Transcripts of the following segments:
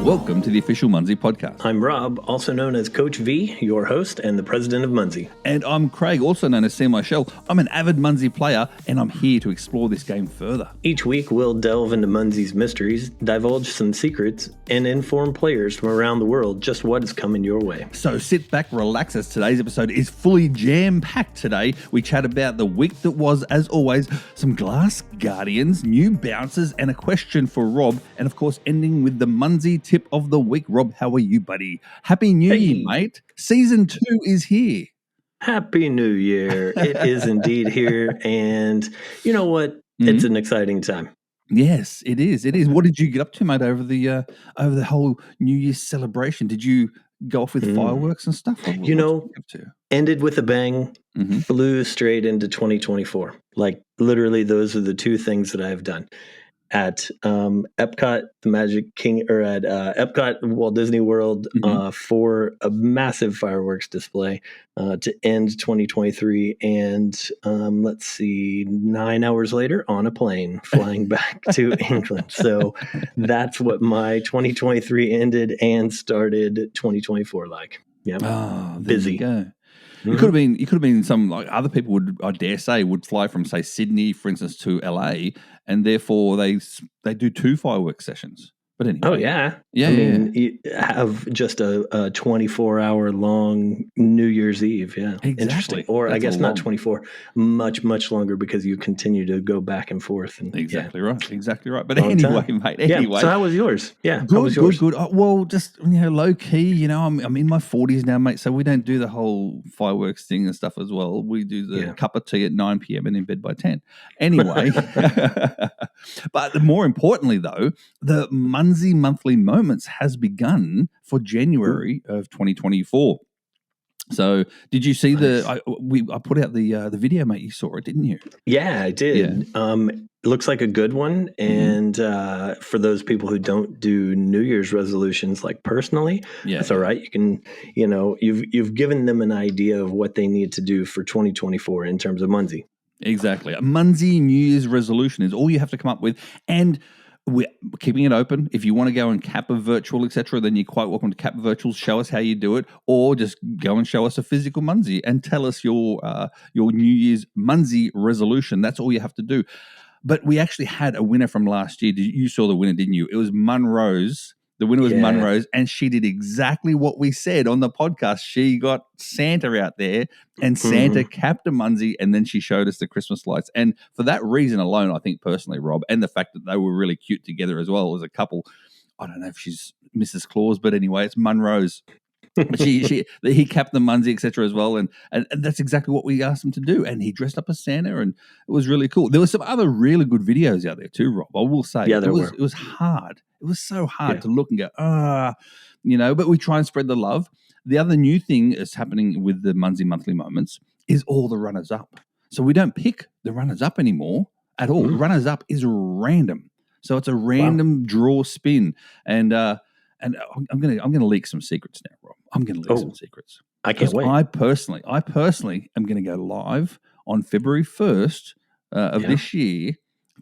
Welcome to the official Munzee podcast. I'm Rob, also known as Coach V, your host and the president of Munzee. And I'm Craig, also known as Michell. I'm an avid Munzee player, and I'm here to explore this game further. Each week, we'll delve into Munzee's mysteries, divulge some secrets, and inform players from around the world just what is coming your way. So sit back, relax, as today's episode is fully jam-packed today. We chat about the week that was, as always, some Glass Guardians, new bouncers, and a question for Rob, and of course, ending with the Munzee tip of the week. Rob, how are you, buddy? Happy New Year, mate. Season 2 is here. Happy New Year. It is indeed here. And you know what? It's an exciting time. Yes, it is. It is. What did you get up to, mate, over the whole New Year's celebration? Did you go off with fireworks and stuff? Ended with a bang, flew straight into 2024. Like, literally, those are the two things that I have done. At Epcot, the Magic King, or at Epcot, Walt Disney World, for a massive fireworks display to end 2023. And let's see, 9 hours later, on a plane flying back to England. So that's what my 2023 ended and started 2024 like. Yeah, busy. You go. You could have been some, like, other people would, I dare say, would fly from, say, Sydney, for instance, to LA, and therefore they do 2 fireworks sessions. But anyway. Oh, yeah. I mean, you have just a 24-hour long New Year's Eve. Yeah. Exactly. Interesting. Or I guess not 24, much, much longer because you continue to go back and forth. And, Exactly right. But anyway, mate. Anyway. Yeah. So how was yours? Yeah. Good, how was yours? Good. Well, just, low key, I'm in my 40s now, mate. So we don't do the whole fireworks thing and stuff as well. We do the cup of tea at 9 p.m. and in bed by 10. Anyway. But more importantly, though, the Munzee Monthly Moments has begun for January of 2024. So, did you see I put out the video, mate? You saw it, didn't you? Yeah, I did. Yeah. It looks like a good one, and for those people who don't do New Year's resolutions, like personally, that's all right. You can, you've given them an idea of what they need to do for 2024 in terms of Munzee. Exactly, a Munzee New Year's resolution is all you have to come up with, and we're keeping it open. If you want to go and cap a virtual, etc., then you're quite welcome to cap a virtual. Show us how you do it, or just go and show us a physical Munzee and tell us your New Year's Munzee resolution. That's all you have to do. But we actually had a winner from last year. You saw the winner, didn't you? It was Munrose. The winner was Munrose, and she did exactly what we said on the podcast. She got Santa out there, and Santa capped a Munzee, and then she showed us the Christmas lights. And for that reason alone, I think personally, Rob, and the fact that they were really cute together as well as a couple. I don't know if she's Mrs. Claus, but anyway, it's Munrose. He capped the Munzee, etc. as well, and that's exactly what we asked him to do. And he dressed up as Santa, and it was really cool. There were some other really good videos out there too, Rob. I will say, there were. It was hard. It was so hard to look and go, but we try and spread the love. The other new thing that's happening with the Munzee Monthly Moments is all the runners up. So we don't pick the runners up anymore at all. Runners up is random. So it's a random draw spin, and I'm gonna leak some secrets now, Rob. I'm gonna leak some secrets. I can't wait. I personally am gonna go live on February 1st of this year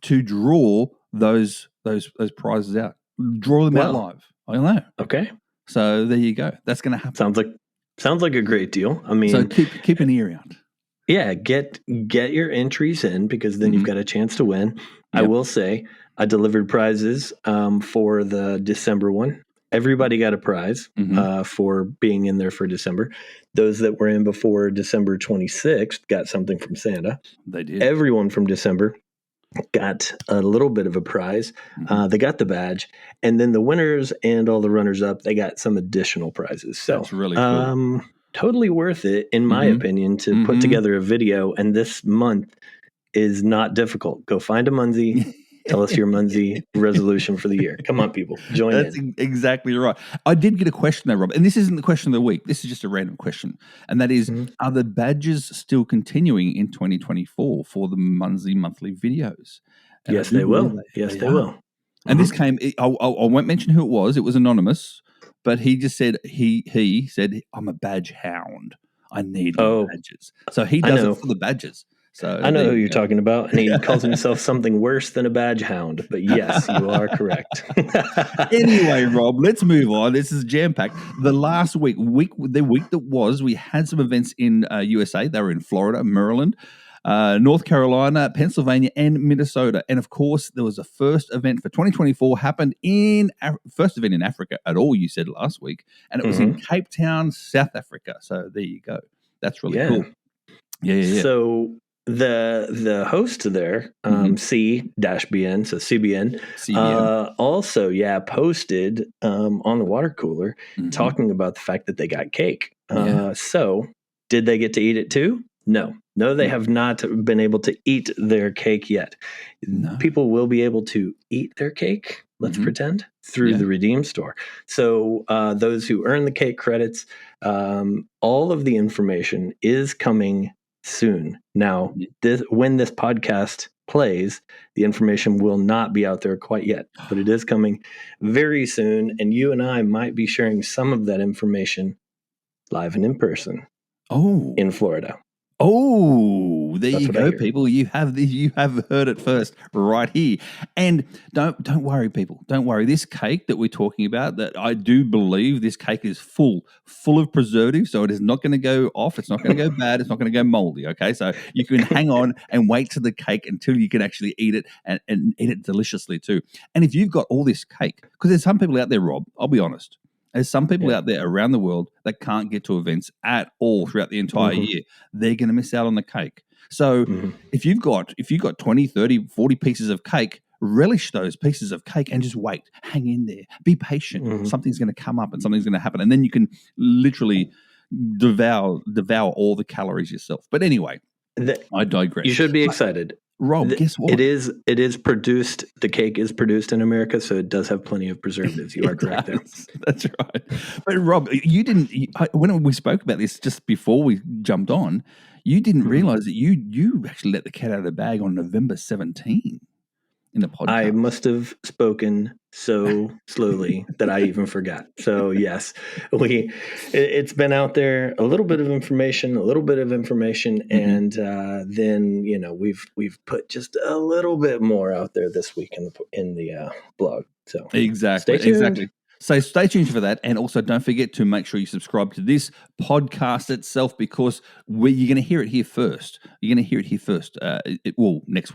to draw those prizes out. Draw them out live. I don't know. Okay. So there you go. That's gonna happen. Sounds like a great deal. I mean, so keep an ear out. Yeah, get your entries in, because then you've got a chance to win. Yep. I will say I delivered prizes for the December one. Everybody got a prize for being in there for December. Those that were in before December 26th got something from Santa. They did. Everyone from December got a little bit of a prize. They got the badge. And then the winners and all the runners-up, they got some additional prizes. So that's really cool. Totally worth it, in my opinion, to put together a video. And this month is not difficult. Go find a Munzee. Tell us your Munzee resolution for the year. Come on, people. Join in. That's exactly right. I did get a question though, Rob, and this isn't the question of the week. This is just a random question. And that is, are the badges still continuing in 2024 for the Munzee monthly videos? And yes, they will. Yes, they will. And this came, I won't mention who it was. It was anonymous, but he just said, he said, I'm a badge hound. I need the badges. So he does it for the badges. So I know there who you you're go. talking about, and he calls himself something worse than a badge hound. But yes, you are correct. Anyway, Rob, let's move on. This is jam-packed. The last the week that was, we had some events in USA. They were in Florida, Maryland, North Carolina, Pennsylvania, and Minnesota. And of course, there was a first event for 2024 happened first event in Africa at all, you said last week. And it was in Cape Town, South Africa. So there you go. That's really cool. Yeah. So the host there, C-BN, so CBN, also posted on the water cooler talking about the fact that they got cake. So did they get to eat it too? No, they have not been able to eat their cake yet. No. People will be able to eat their cake, let's pretend, through the Redeem store. So those who earn the cake credits, all of the information is coming soon. Now, when this podcast plays, the information will not be out there quite yet, but it is coming very soon. And you and I might be sharing some of that information live and in person. In Florida. Oh, there you go, people. You have heard it first right here. And don't worry, people. Don't worry. This cake that we're talking about, that I do believe this cake is full of preservatives, so it is not going to go off. It's not going to go bad. It's not going to go moldy. Okay, so you can hang on and wait to the cake until you can actually eat it and eat it deliciously too. And if you've got all this cake, because there's some people out there, Rob, I'll be honest. There's some people out there around the world that can't get to events at all throughout the entire year. They're going to miss out on the cake. So if you've got 20, 30, 40 pieces of cake, relish those pieces of cake and just wait. Hang in there. Be patient. Something's going to come up and something's going to happen. And then you can literally devour all the calories yourself. But anyway, I digress. You should be excited. Rob, guess what? It is produced. The cake is produced in America, so it does have plenty of preservatives. You are correct there. That's right. But Rob, you didn't. When we spoke about this just before we jumped on, you didn't realize that you actually let the cat out of the bag on November 17 in the podcast. I must have spoken so slowly that I even forgot. So yes, it's been out there, a little bit of information, and then we've put just a little bit more out there this week in the blog. So exactly. So stay tuned for that, and also don't forget to make sure you subscribe to this podcast itself, because you're going to hear it here first. Next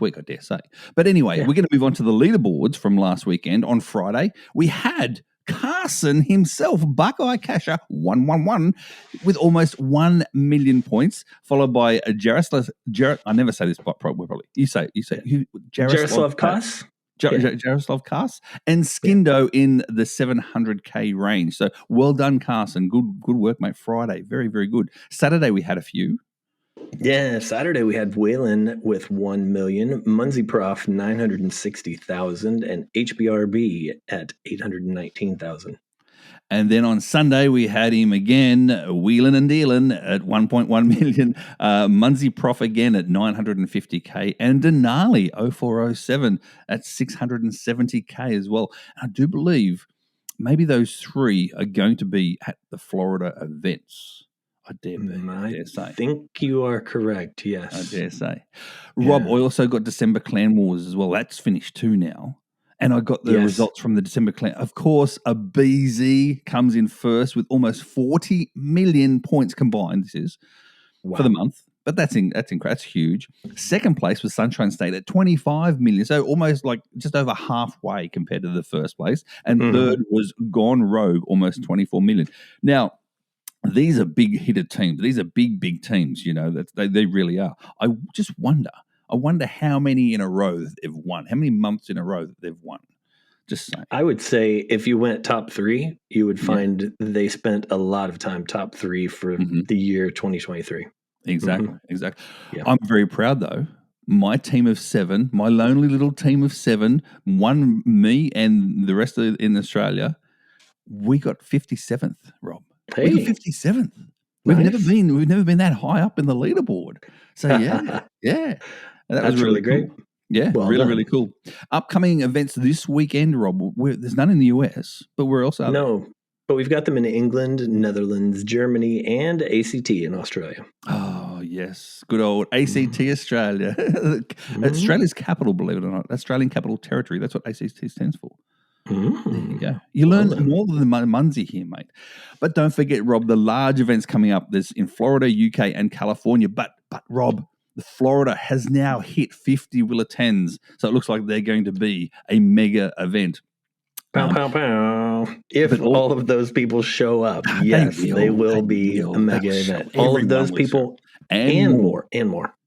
week, I dare say. But anyway, we're going to move on to the leaderboards from last weekend. On Friday, we had Carson himself, Buckeye Casher 111 with almost 1 million points, followed by Jaroslav. I never say this properly. You say Jaroslav Koss. Jaroslav Kars and Skindo in the 700K range. So well done, Carson. Good work, mate. Friday, very, very good. Saturday, we had a few. Yeah, Saturday we had Waylon with 1 million, Munzee Prof 960,000, and HBRB at 819,000. And then on Sunday, we had him again, wheeling and dealing at 1.1 million. Munzee Prof again at 950K. And Denali 0407 at 670K as well. And I do believe maybe those three are going to be at the Florida events. I dare say. I think you are correct, yes. I dare say. Rob, I also got December Clan Wars as well. That's finished too now. And I got the results from the December Clan. Of course, a BZ comes in first with almost 40 million points combined. This is for the month, but that's incredible. That's huge. Second place was Sunshine State at 25 million, so almost like just over halfway compared to the first place. And third was Gone Rogue, almost 24 million. Now, these are big hitter teams. These are big teams. They really are. I just wonder. I wonder how many in a row that they've won. How many months in a row that they've won? Just saying. I would say if you went top three, you would find they spent a lot of time top three for the year 2023. Exactly. Yeah. I'm very proud, though. My team of 7, my lonely little team of 7, one me and the rest in Australia, we got 57th, Rob. Hey. We got 57th. We've never been that high up in the leaderboard. So yeah. That's was really great. Cool. Yeah, well really, really cool. Upcoming events this weekend, Rob. There's none in the US, but we're also but we've got them in England, Netherlands, Germany, and ACT in Australia. Oh, yes. Good old ACT Australia. Australia's capital, believe it or not. Australian Capital Territory. That's what ACT stands for. There you go. You learn more than Munzee here, mate. But don't forget, Rob, the large events coming up. There's in Florida, UK, and California. But Rob, Florida has now hit 50 will attends. So it looks like they're going to be a mega event. Pow, pow, pow. If all of those people show up, yes, they will be a mega event. All of those people and more.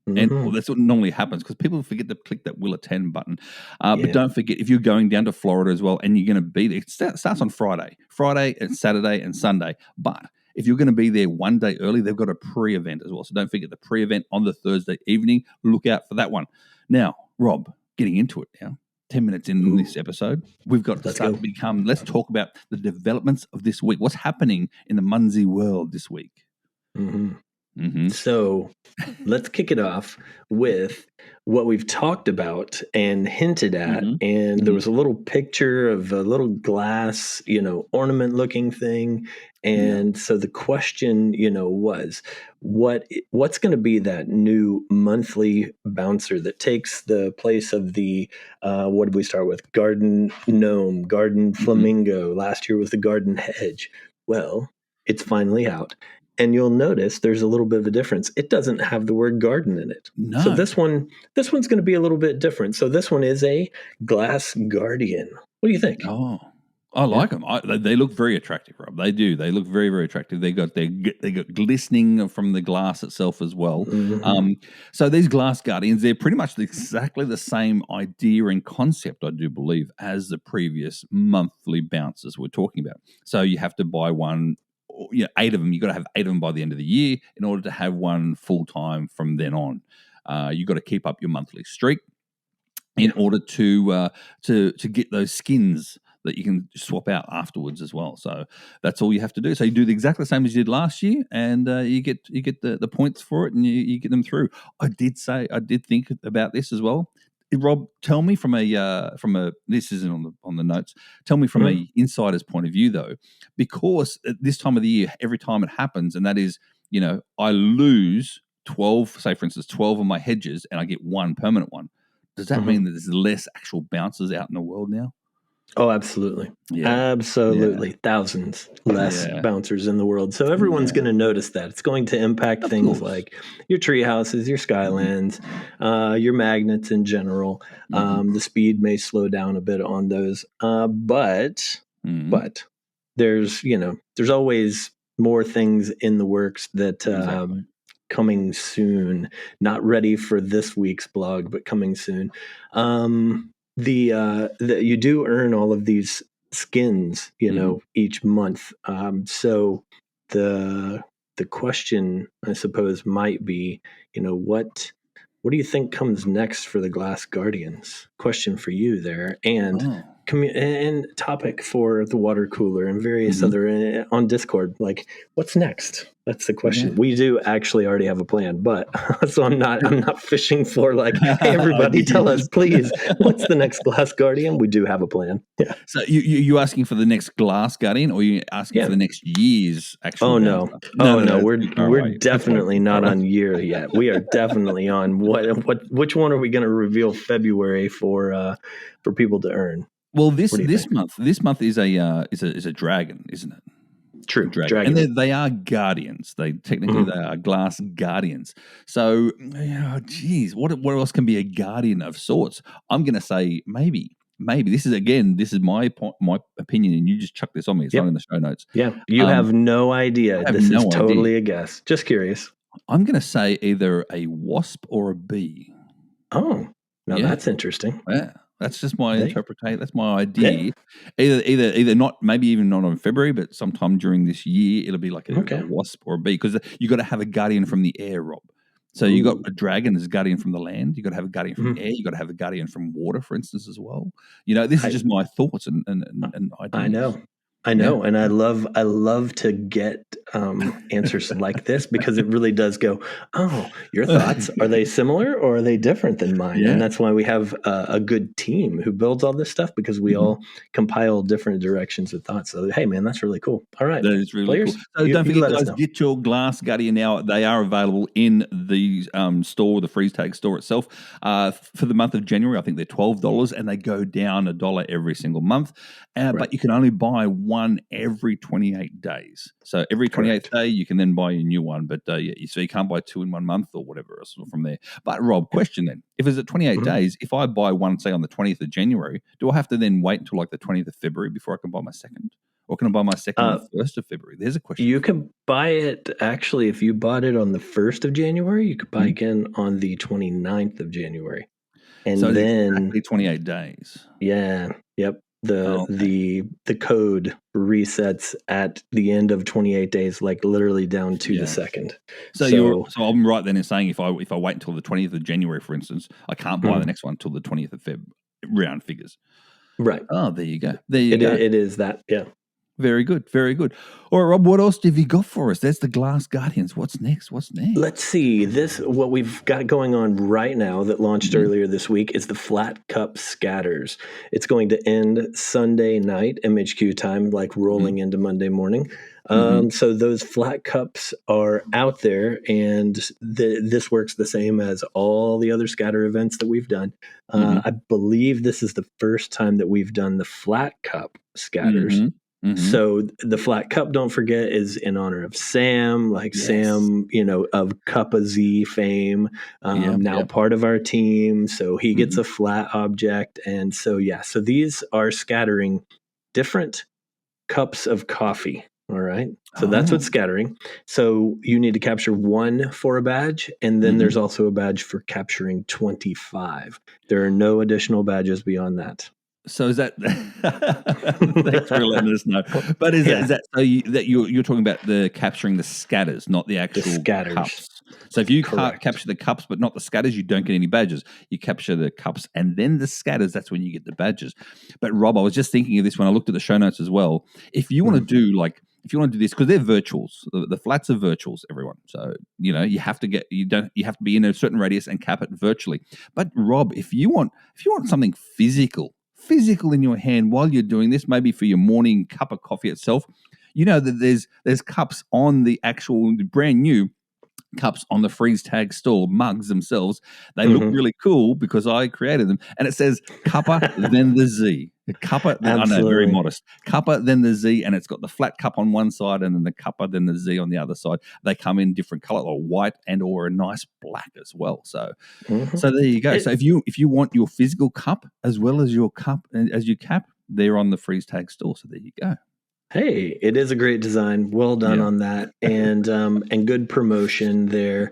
And well, that's what normally happens because people forget to click that will attend button. But don't forget, if you're going down to Florida as well and you're going to be there, it starts on Friday and Saturday and Sunday. But if you're going to be there one day early, they've got a pre-event as well. So don't forget the pre-event on the Thursday evening. Look out for that one. Now, Rob, getting into it now. 10 minutes in this episode, we've got to let's talk about the developments of this week. What's happening in the Munzee world this week? So let's kick it off with what we've talked about and hinted at. And there was a little picture of a little glass, ornament looking thing. And so the question, was what's going to be that new monthly bouncer that takes the place of the, what did we start with? Garden gnome, garden flamingo. Last year was the garden hedge. Well, it's finally out. And you'll notice there's a little bit of a difference. It doesn't have the word garden in it. No. So this one's going to be a little bit different. So this one is a glass guardian. What do you think? Oh, I like them. They look very attractive, Rob. They do. They look very, very attractive. They got glistening from the glass itself as well. So these glass guardians, they're pretty much exactly the same idea and concept, I do believe, as the previous monthly bouncers we're talking about. So you have to buy one. 8 of them. You've got to have 8 of them by the end of the year in order to have one full time from then on. You've got to keep up your monthly streak in order to get those skins that you can swap out afterwards as well. So that's all you have to do. So you do exactly the same as you did last year, and you get the points for it, and you get them through. I did think about this as well. Rob, tell me from a this isn't on the notes. Tell me from a insider's point of view though, because at this time of the year, every time it happens, and that is, I lose 12, say for instance, 12 of my hedges, and I get one permanent one. Does that mean that there's less actual bouncers out in the world now? Oh, absolutely. Absolutely. Thousands less bouncers in the world. So everyone's going to notice that. It's going to impact things like your tree houses, your skylands, your magnets in general. The speed may slow down a bit on those. But there's always more things in the works that coming soon. Not ready for this week's blog, but coming soon. You do earn all of these skins, each month. So the question, I suppose, might be, what do you think comes next for the Glass Guardians? Question for you there, and and topic for the water cooler and various other on Discord. Like, what's next? That's the question. Yeah. We do actually already have a plan, but so I'm not fishing for like, hey, everybody, tell us, please, what's the next Glass Guardian? We do have a plan. Yeah. So you asking for the next Glass Guardian, or you asking for the next year's actual? Oh no, no. We're definitely not on year yet. We are definitely on which one are we going to reveal February for people to earn? Well, this month is a dragon, isn't it? True, dragon. And they are guardians. They are glass guardians. So, what else can be a guardian of sorts? I'm going to say maybe. This is my opinion, and you just chuck this on me. It's not in the show notes. Yeah, you have no idea. This is totally a guess. Just curious. I'm going to say either a wasp or a bee. Oh, now that's interesting. Yeah. That's just my interpretation. That's my idea. Yeah. Either not, maybe even not on February, but sometime during this year, it'll be like a wasp or a bee, because you got to have a guardian from the air, Rob. So you got a dragon as a guardian from the land. You got to have a guardian from air. You got to have a guardian from water, for instance, as well. This is just my thoughts and ideas. I know. I know, and I love to get answers like this because it really does go, oh, your thoughts, are they similar or are they different than mine? Yeah. And that's why we have a good team who builds all this stuff, because we all compile different directions of thoughts. So, hey, man, that's really cool. All right. That is really Players, cool. So don't forget, guys, get your Glass Guardian now. They are available in the store, the freeze tag store itself. For the month of January, I think they're $12, and they go down $1 every single month. But you can only buy one every 28 days. So every 28th day, you can then buy a new one. But so you can't buy two in 1 month or whatever else from there. But Rob, question then. If it's at 28 days, if I buy one, say, on the 20th of January, do I have to then wait until like the 20th of February before I can buy my second? Or can I buy my second on the 1st of February? There's a question. You can buy it, actually, if you bought it on the 1st of January, you could buy again on the 29th of January. And so then exactly 28 days. Yeah. Yep. The code resets at the end of 28 days, like literally down to the second. So I'm right then in saying if I wait until the 20th of January, for instance, I can't buy the next one until the 20th of Feb, round figures. Right. Oh, there you go. There you go. It is that. Yeah. Very good. Very good. All right, Rob, what else have you got for us? That's the Glass Guardians. What's next? Let's see. What we've got going on right now that launched earlier this week is the Flat Cup Scatters. It's going to end Sunday night, MHQ time, like rolling into Monday morning. So those flat cups are out there, and this works the same as all the other scatter events that we've done. I believe this is the first time that we've done the Flat Cup Scatters. So the flat cup, don't forget, is in honor of Sam, Sam, of Cuppa Z fame, part of our team. So he gets a flat object. And so these are scattering different cups of coffee. All right. So that's what's scattering. So you need to capture one for a badge. And then there's also a badge for capturing 25. There are no additional badges beyond that. So is that? Thanks for letting us know. But is that so you're talking about the capturing the scatters, not the actual cups? So if you capture the cups but not the scatters, you don't get any badges. You capture the cups and then the scatters. That's when you get the badges. But Rob, I was just thinking of this when I looked at the show notes as well. If you want to do this, because they're virtuals, the flats are virtuals, everyone. So you have to be in a certain radius and cap it virtually. But Rob, if you want something physical in your hand while you're doing this, maybe for your morning cup of coffee itself, that there's cups on the actual brand new cups on the freeze tag store, mugs themselves. They look really cool because I created them, and it says Cuppa then the Z. Cuppa, I know, very modest. Cuppa then the Z, and it's got the flat cup on one side and then the Cuppa then the Z on the other side. They come in different color, or white or a nice black as well. So there you go. So if you want your physical cup as well as your cup as you cap, they're on the freeze tag store. So there you go. Hey, it is a great design. Well done on that, and good promotion there.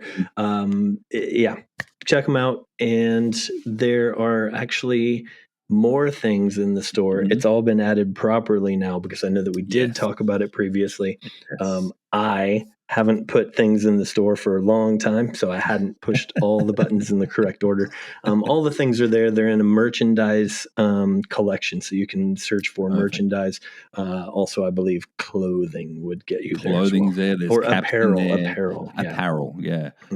Check them out. And there are actually more things in the store. It's all been added properly now, because I know that we did talk about it previously. I haven't put things in the store for a long time, so I hadn't pushed all the buttons in the correct order. All the things are there. They're in a merchandise collection, so you can search for merchandise. Also, I believe clothing would get you there as well. There's or caps apparel, in there. apparel.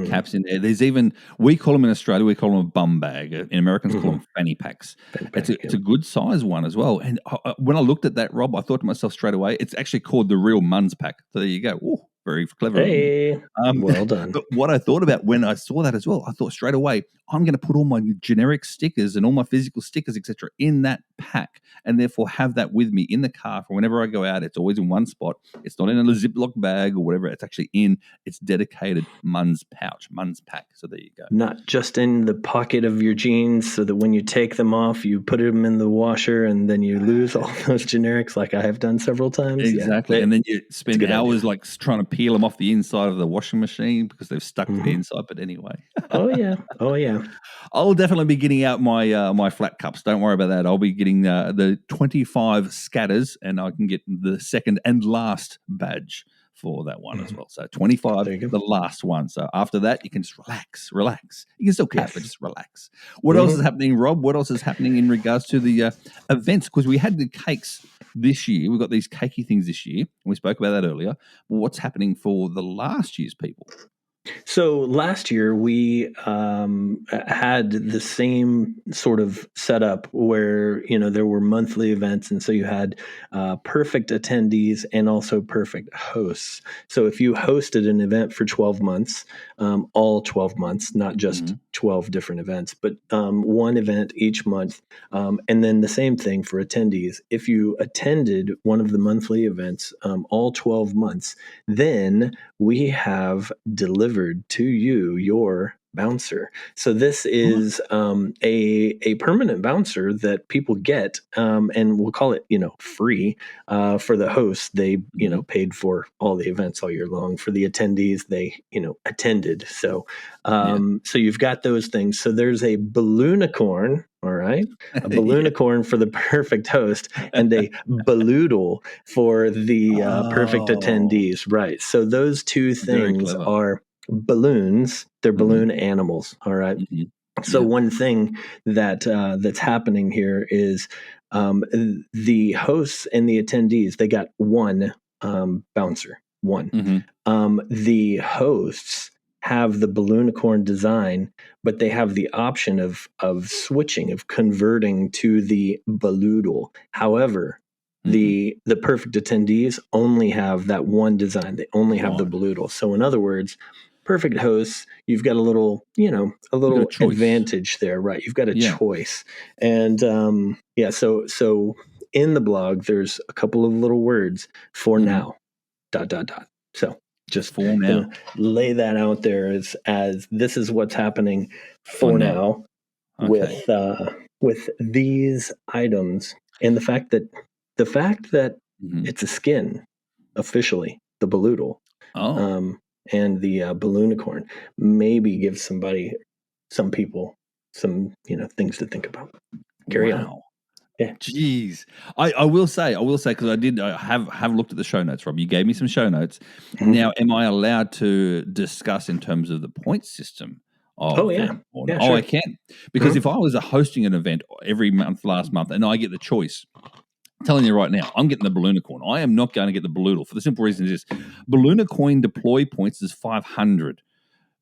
Caps in there. There's even, we call them in Australia, we call them a bum bag. In Americans call them fanny packs. It's a good size one as well. And when I looked at that, Rob, I thought to myself straight away, it's actually called the real Munz pack. So there you go. Ooh, very clever. Hey, well done. But what I thought about when I saw that as well, I thought straight away, I'm going to put all my generic stickers and all my physical stickers, etc., in that pack, and therefore have that with me in the car for whenever I go out. It's always in one spot. It's not in a Ziploc bag or whatever. It's actually in its dedicated Munz pouch, Munz pack. So there you go. Not just in the pocket of your jeans, so that when you take them off, you put them in the washer and then you lose all those generics, like I have done several times. Exactly. And then you spend hours trying to peel them off the inside of the washing machine because they've stuck to the inside. But anyway. Oh yeah. I'll definitely be getting out my my flat cups. Don't worry about that. I'll be getting the 25 scatters, and I can get the second and last badge for that one as well. So 25, the last one. So after that, you can just relax. You can still cap, but just relax. What else is happening, Rob? What else is happening in regards to the events? Because we had the cakes this year. We've got these cakey things this year. And we spoke about that earlier. Well, what's happening for the last year's people? So last year we had the same sort of setup where, there were monthly events. And so you had perfect attendees and also perfect hosts. So if you hosted an event for 12 months, all 12 months, not just 12 different events, but one event each month. And then the same thing for attendees. If you attended one of the monthly events all 12 months, then we have delivered to you your bouncer. So this is a permanent bouncer that people get, and we'll call it, free for the hosts. They, paid for all the events all year long. For the attendees, they, attended. So, so you've got those things. So there's a Ballonicorn. All right. A Ballonicorn for the perfect host and a Balloodle for the perfect attendees. Right. So those two things are balloons. They're balloon animals. All right. So one thing that that's happening here is the hosts and the attendees, they got one bouncer. The hosts have the Ballonicorn design, but they have the option of switching, of converting to the Balloodle. However, the perfect attendees only have that one design. They only have the Balloodle. So in other words, perfect hosts, you've got a little advantage there, right? You've got a choice. And so in the blog, there's a couple of little words for now, ... So just for now, lay that out there as this is what's happening for now with these items, and the fact that it's a skin officially, the Balloodle, and the Ballonicorn maybe gives some people some things to think about. Carry on. Yeah. Jeez. I will say, because I have looked at the show notes, Rob. You gave me some show notes. Now, am I allowed to discuss in terms of the point system? Sure. I can. Because if I was hosting an event every month, last month, and I get the choice, I'm telling you right now, I'm getting the Ballonicorn. I am not going to get the Balloodle for the simple reason is Ballonicorn deploy points is 500.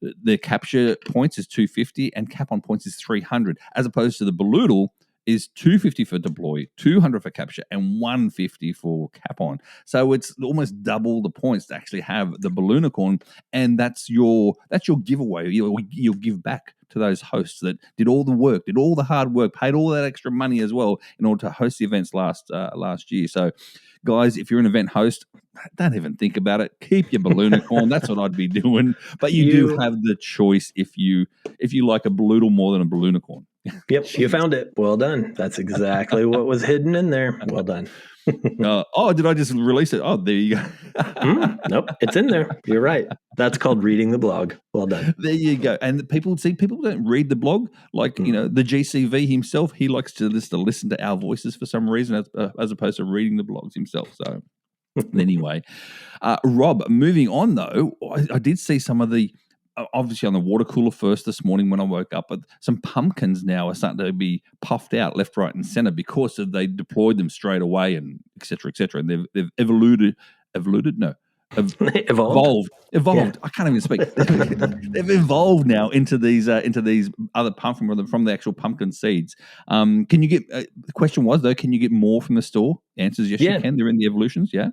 The capture points is 250 and cap on points is 300, as opposed to the Balloodle is 250 for deploy, 200 for capture, and 150 for cap on. So it's almost double the points to actually have the Ballonicorn, and that's your giveaway. You'll give back to those hosts that did all the work, did all the hard work, paid all that extra money as well in order to host the events last year. So, guys, if you're an event host, don't even think about it. Keep your Ballonicorn. That's what I'd be doing. But you do have the choice if you like a Balloodle more than a Ballonicorn. Yep, you found it. Well done. That's exactly what was hidden in there. Well done. Did I just release it? Oh, there you go. Nope, it's in there. You're right. That's called reading the blog. Well done. There you go. And people don't read the blog. Like, the GCV himself, he likes to listen to our voices for some reason as opposed to reading the blogs himself. So anyway, Rob, moving on though, I did see some of the, obviously on the water cooler first this morning when I woke up, but some pumpkins now are starting to be puffed out left, right, and center because they deployed them straight away and et cetera, and they've evolved. Yeah. I can't even speak. They've evolved now into these other pumpkin from the actual pumpkin seeds. Can you get? The question was though, can you get more from the store? The answer is yes, you can. They're in the evolutions, yeah.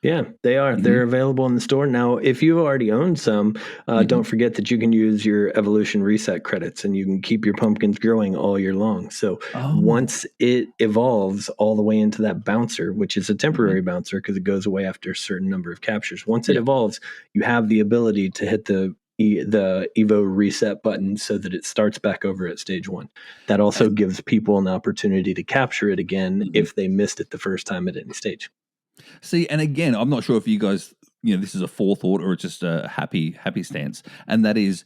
Yeah, they are. They're available in the store. Now, if you already own some, don't forget that you can use your evolution reset credits and you can keep your pumpkins growing all year long. So once it evolves all the way into that bouncer, which is a temporary bouncer because it goes away after a certain number of captures, once it evolves, you have the ability to hit the Evo reset button so that it starts back over at stage 1. That also gives people an opportunity to capture it again if they missed it the first time at any stage. See, and again, I'm not sure if you guys, this is a forethought or it's just a happy stance, and that is,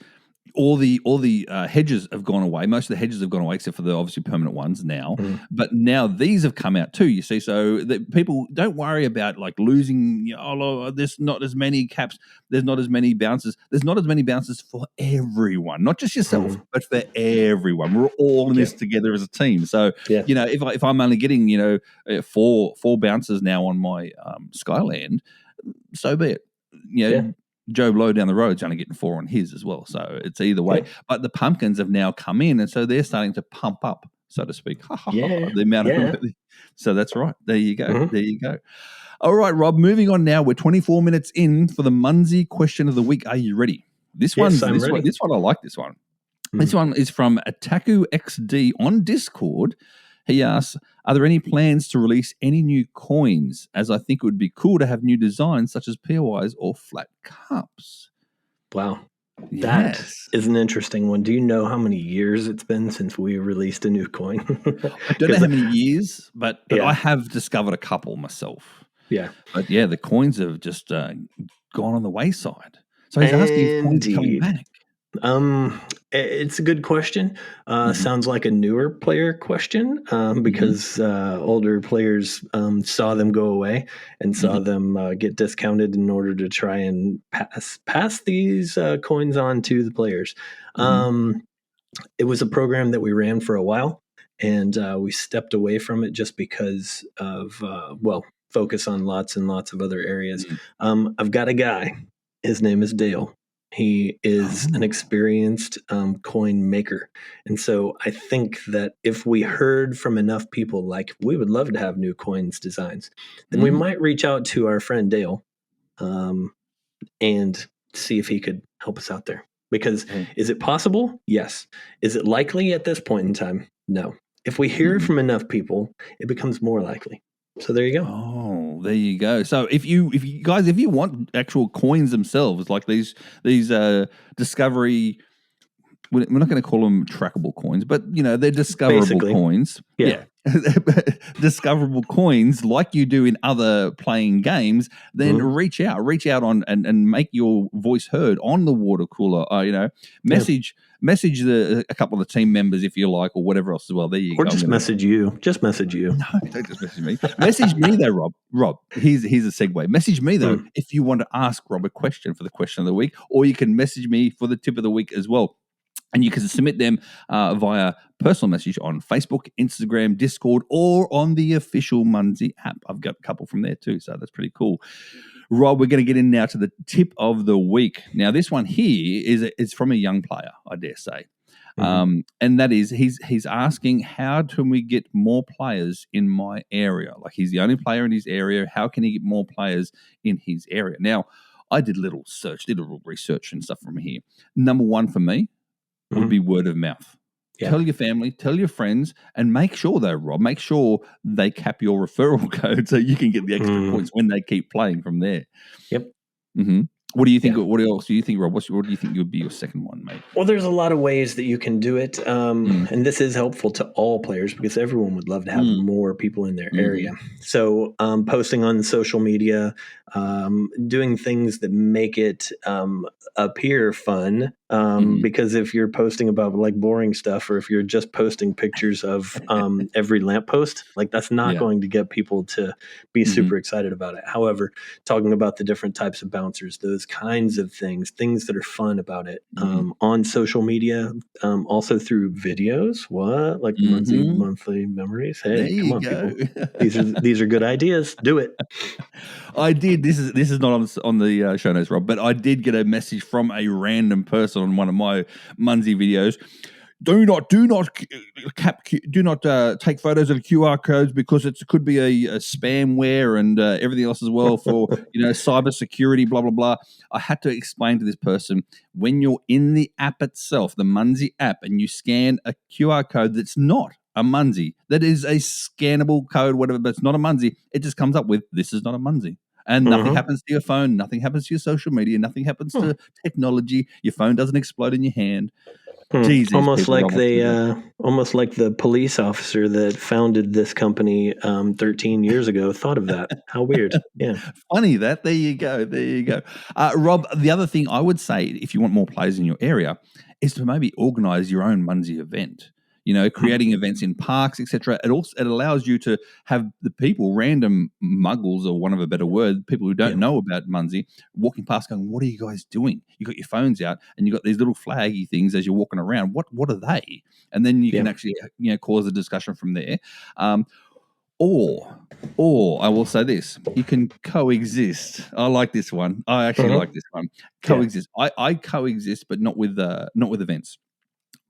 all the hedges have gone away. Most of the hedges have gone away, except for the obviously permanent ones now. But now these have come out too. You see, so that people don't worry about like losing. There's not as many caps. There's not as many bounces. There's not as many bounces for everyone, not just yourself, but for everyone. We're all in this together as a team. So if I'm only getting four bounces now on my Skyland, so be it. Joe Blow down the road is only getting 4 on his as well. So it's either way. But the pumpkins have now come in, and so they're starting to pump up, so to speak. The amount of So that's right. There you go. There you go. All right, Rob, moving on now. We're 24 minutes in for the Munzee question of the week. Are you ready? This one I like this one. This one is from TakuXD on Discord. He asks, are there any plans to release any new coins, as I think it would be cool to have new designs such as pairwise or flat cups? Wow. That is an interesting one. Do you know how many years it's been since we released a new coin? I don't know how many years, but I have discovered a couple myself. Yeah. But the coins have just gone on the wayside. So he's asking if coins are coming back. It's a good question. Sounds like a newer player question because older players saw them go away and saw them get discounted in order to try and pass these coins on to the players. It was a program that we ran for a while, and we stepped away from it just because of focus on lots and lots of other areas. I've got a guy. His name is Dale. He is an experienced coin maker. And so I think that if we heard from enough people like, we would love to have new coins designs, then we might reach out to our friend Dale and see if he could help us out there. Because is it possible? Yes. Is it likely at this point in time? No. If we hear from enough people, it becomes more likely. So there you go. Oh, there you go. So if you guys want actual coins themselves, like these discovery, we're not going to call them trackable coins, but they're discoverable coins. Yeah. Discoverable coins like you do in other playing games, then reach out on and make your voice heard on the water cooler. Message a couple of the team members if you like, or whatever else as well. There you go. Or just message you. Just message you. No, don't just message me. Message me though, Rob. Rob, here's a segue. Message me though if you want to ask Rob a question for the question of the week, or you can message me for the tip of the week as well. And you can submit them via personal message on Facebook, Instagram, Discord, or on the official Munzee app. I've got a couple from there too, so that's pretty cool. Rob, we're going to get in now to the tip of the week. Now, this one here is from a young player, I dare say. And that is, he's asking, how can we get more players in my area? Like, he's the only player in his area. How can he get more players in his area? Now, I did a little research and stuff from here. Number one for me would be word of mouth. Yeah. Tell your family, tell your friends, and make sure though, Rob, make sure they cap your referral code so you can get the extra points when they keep playing from there. Yep. What do you think? What else do you think, Rob? What do you think would be your second one, mate? Well, there's a lot of ways that you can do it. And this is helpful to all players because everyone would love to have more people in their area. So posting on social media, doing things that make it appear fun. Because if you're posting about like boring stuff, or if you're just posting pictures of every lamppost, like that's not going to get people to be super excited about it. However, talking about the different types of bouncers, those kinds of things that are fun about it on social media, also through videos. What, like Munzee Monthly Memories? Hey, come on, people! These are good ideas. Do it. I did. This is not on the show notes, Rob, but I did get a message from a random person on one of my Munzee videos. Do not take photos of QR codes because it could be a spamware and everything else as well for cyber security, blah blah blah. I had to explain to this person, when you're in the app itself, the Munzee app, and you scan a QR code that's not a Munzee, that is a scannable code, whatever, but it's not a Munzee, it just comes up with, this is not a Munzee. And nothing happens to your phone, nothing happens to your social media, nothing happens to technology. Your phone doesn't explode in your hand. Jesus, almost like the police officer that founded this company 13 years ago thought of that. How weird. Yeah. Funny that. There you go. Rob, the other thing I would say, if you want more players in your area, is to maybe organize your own Munzee event. You know, creating events in parks, etc. It allows you to have the people, random muggles, or one of a better word, people who don't know about Munzee, walking past, going, "What are you guys doing? You got your phones out, and you got these little flaggy things as you're walking around. What are they?" And then you can actually, cause a discussion from there. Or I will say this: you can coexist. I like this one. I actually like this one. Coexist. I coexist, but not with events.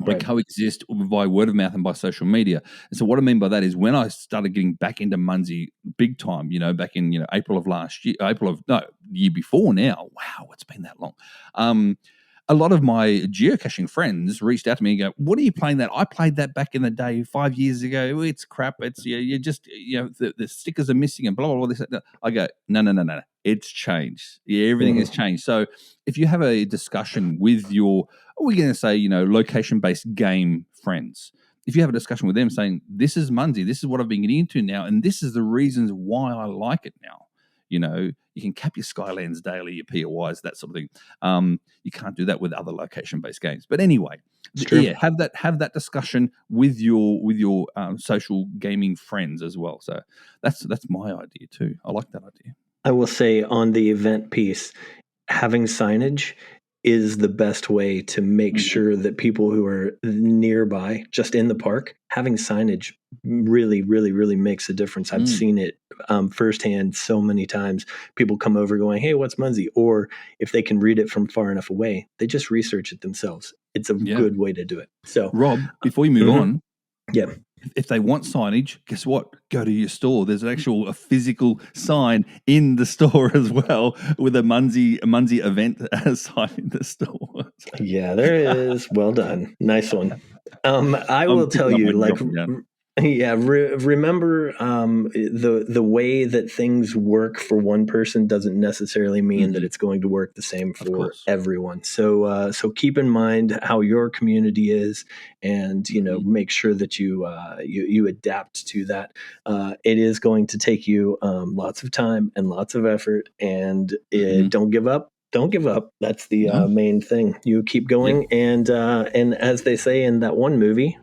I coexist by word of mouth and by social media. And so what I mean by that is when I started getting back into Munzee big time, back in, April of last year, year before now. Wow, it's been that long. A lot of my geocaching friends reached out to me and go, "What are you playing that? I played that back in the day 5 years ago. It's crap. It's you just the stickers are missing and blah blah blah." This, that. I go, no. It's changed. Yeah, everything has changed. So if you have a discussion with your, we're going to say, location based game friends. If you have a discussion with them saying, "This is Munzee. This is what I've been getting into now, and this is the reasons why I like it now." You can cap your Skylands daily, your POIs, that sort of thing. You can't do that with other location-based games. But anyway, have that discussion with your social gaming friends as well. So that's my idea too. I like that idea. I will say on the event piece, having signage is the best way to make sure that people who are nearby, just in the park, having signage really, really, really makes a difference. I've seen it firsthand so many times. People come over going, "Hey, what's Munzee?" Or if they can read it from far enough away, they just research it themselves. It's a good way to do it. So, Rob, before you move on, yeah. If they want signage, guess what? Go to your store. There's a physical sign in the store as well, with a Munzee event sign in the store. Yeah, there is. Well done. Nice one. I will tell you, remember the way that things work for one person doesn't necessarily mean that it's going to work the same for everyone. So keep in mind how your community is, and make sure that you adapt to that. It is going to take you lots of time and lots of effort, and don't give up. Don't give up. That's the main thing. You keep going, and as they say in that one movie,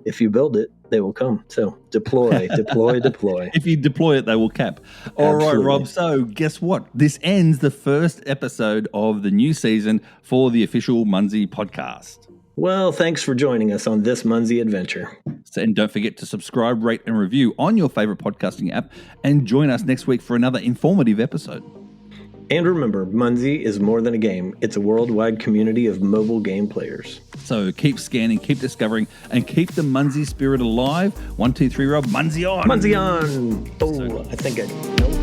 if you build it, they will come. So deploy. If you deploy it, they will cap. All right, Rob. So guess what? This ends the first episode of the new season for the official Munzee podcast. Well, thanks for joining us on this Munzee adventure. And don't forget to subscribe, rate, and review on your favorite podcasting app, and join us next week for another informative episode. And remember, Munzee is more than a game. It's a worldwide community of mobile game players. So keep scanning, keep discovering, and keep the Munzee spirit alive. 1, 2, 3, Rob. Munzee on! Munzee on! Oh, I think I... Nope.